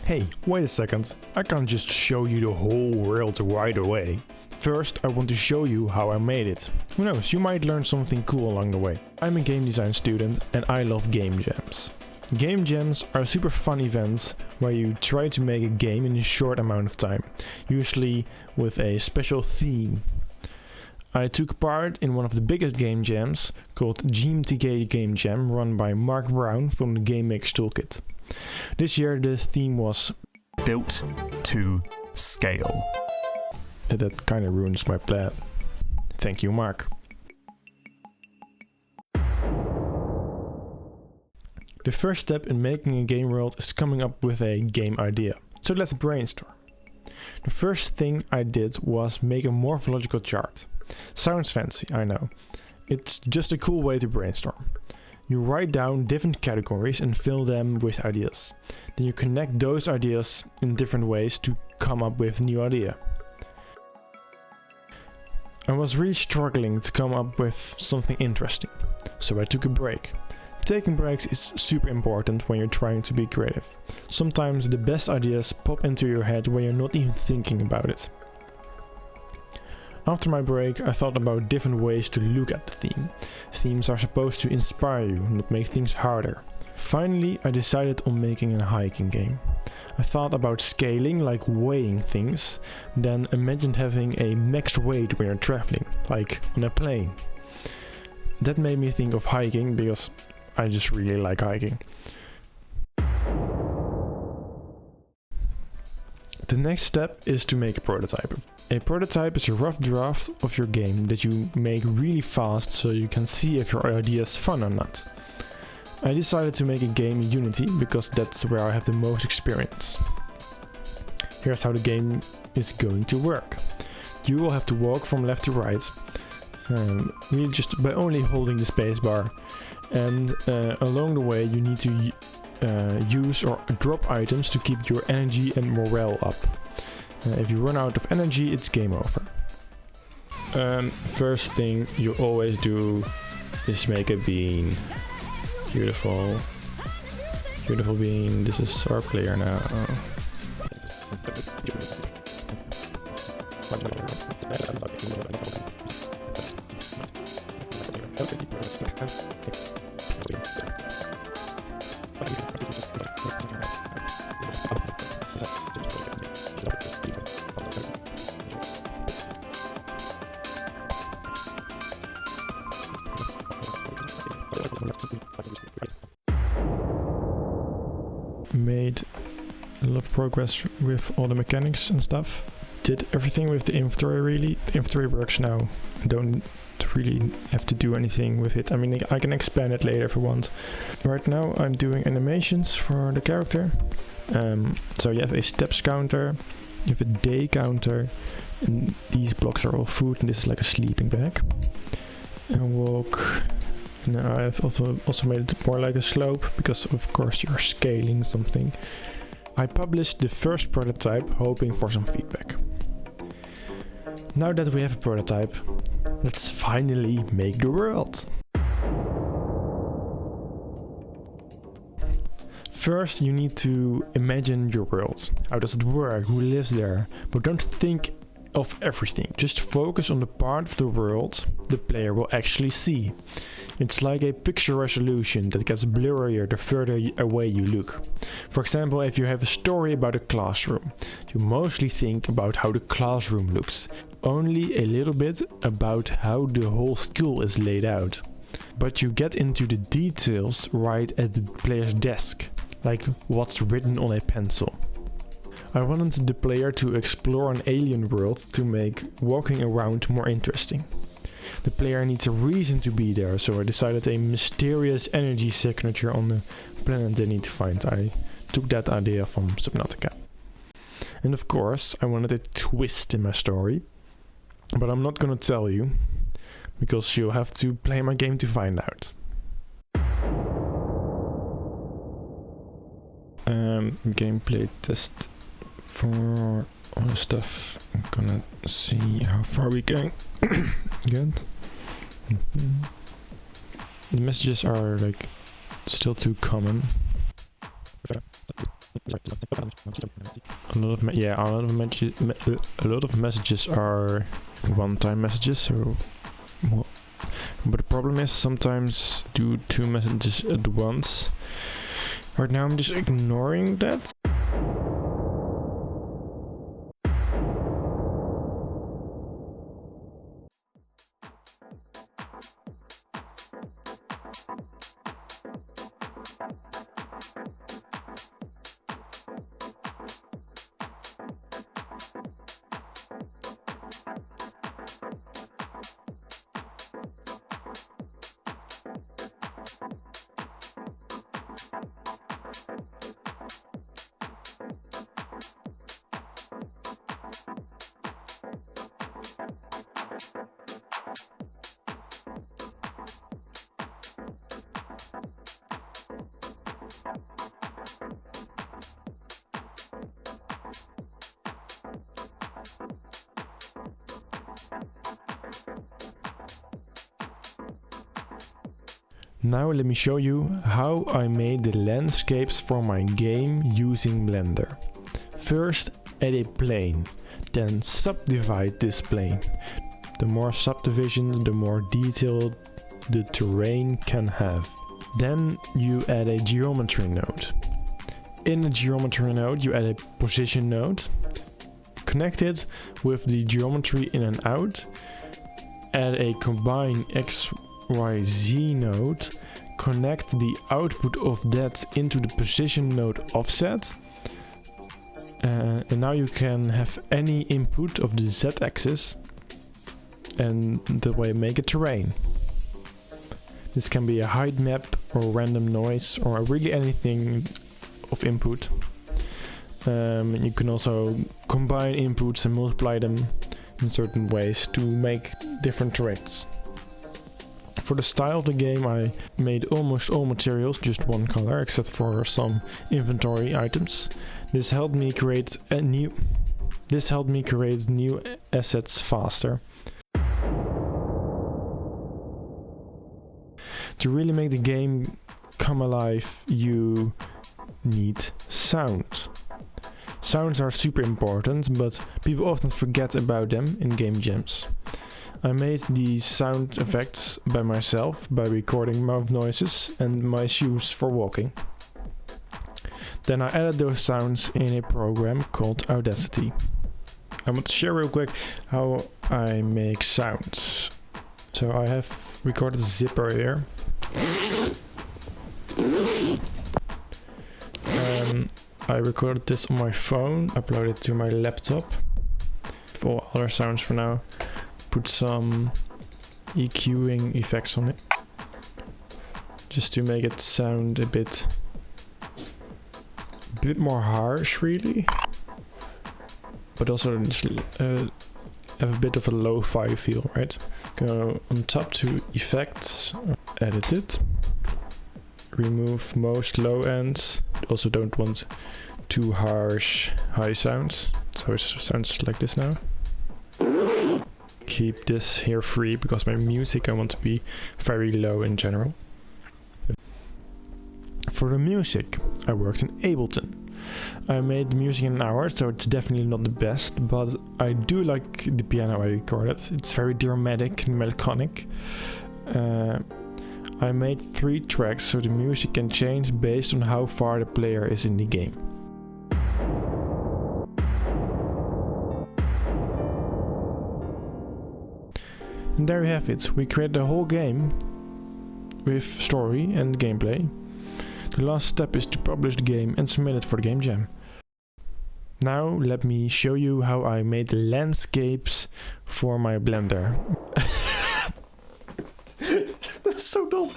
Hey, wait a second, I can't just show you the whole world right away. First, I want to show you how I made it. Who knows, you might learn something cool along the way. I'm a game design student and I love game jams. Game jams are super fun events where you try to make a game in a short amount of time, usually with a special theme. I took part in one of the biggest game jams called GMTK Game Jam, run by Mark Brown from the Game Makers Toolkit. This year the theme was Built to Scale. That kind of ruins my plan. Thank you, Mark. The first step in making a game world is coming up with a game idea. So let's brainstorm. The first thing I did was make a morphological chart. Sounds fancy, I know. It's just a cool way to brainstorm. You write down different categories and fill them with ideas. Then you connect those ideas in different ways to come up with a new idea. I was really struggling to come up with something interesting, so I took a break. Taking breaks is super important when you're trying to be creative. Sometimes the best ideas pop into your head when you're not even thinking about it. After my break, I thought about different ways to look at the theme. Themes are supposed to inspire you, not make things harder. Finally, I decided on making a hiking game. I thought about scaling, like weighing things, then imagined having a max weight when you're traveling, like on a plane. That made me think of hiking because I just really like hiking. The next step is to make a prototype. A prototype is a rough draft of your game that you make really fast so you can see if your idea is fun or not. I decided to make a game in Unity because that's where I have the most experience. Here's how the game is going to work. You will have to walk from left to right, really just by only holding the spacebar, and along the way you need to use or drop items to keep your energy and morale up. If you run out of energy, it's game over. First thing you always do is make a bean. Beautiful. Beautiful bean. This is our player now. Made a lot of progress with all the mechanics and stuff. Did everything with the inventory really. The inventory works now. I don't really have to do anything with it. I mean, I can expand it later if I want. Right now I'm doing animations for the character. So you have a steps counter, you have a day counter, and these blocks are all food, and this is like a sleeping bag. And walk. And I've also made it more like a slope, because of course you're scaling something. I published the first prototype, hoping for some feedback. Now that we have a prototype, let's finally make the world! First you need to imagine your world. How does it work? Who lives there? But don't think of everything. Just focus on the part of the world the player will actually see. It's like a picture resolution that gets blurrier the further away you look. For example, if you have a story about a classroom, you mostly think about how the classroom looks, only a little bit about how the whole school is laid out. But you get into the details right at the player's desk, like what's written on a pencil. I wanted the player to explore an alien world to make walking around more interesting. The player needs a reason to be there, so I decided a mysterious energy signature on the planet they need to find. I took that idea from Subnautica. And of course, I wanted a twist in my story, but I'm not gonna tell you, because you'll have to play my game to find out. Gameplay test for all the stuff. I'm gonna see how far we can get. The messages are like still too common. A lot of messages are one-time messages, so but the problem is sometimes do 2 messages at once. Right now I'm just ignoring that. Now let me show you how I made the landscapes for my game using Blender. First add a plane, then subdivide this plane. The more subdivisions, the more detail the terrain can have. Then you add a geometry node. In the geometry node you add a position node. Connect it with the geometry in and out. Add a combine XYZ node, connect the output of that into the position node offset, and now you can have any input of the Z-axis and that way make a terrain. This can be a height map or random noise or really anything of input. You can also combine inputs and multiply them in certain ways to make different terrains. For the style of the game I made almost all materials just one color except for some inventory items. This helped me create new assets faster. To really make the game come alive you need sound. Sounds are super important, but people often forget about them in game jams. I made these sound effects by myself by recording mouth noises and my shoes for walking. Then I added those sounds in a program called Audacity. I want to share real quick how I make sounds. So I have recorded a zipper here. I recorded this on my phone, uploaded it to my laptop. For all other sounds for now. Put some EQing effects on it. Just to make it sound a bit more harsh really. But also just have a bit of a lo-fi feel, right? Go on top to effects, edit it. Remove most low ends. Also don't want too harsh high sounds. So it sounds like this now. Keep this here free because my music I want to be very low in general. For the music I worked in Ableton. I made the music in an hour, so it's definitely not the best, but I do like the piano I recorded. It's very dramatic and melancholic. I made 3 tracks so the music can change based on how far the player is in the game. And there you have it. We created a whole game with story and gameplay. The last step is to publish the game and submit it for the game jam. Now let me show you how I made the landscapes for my Blender. That's so dumb.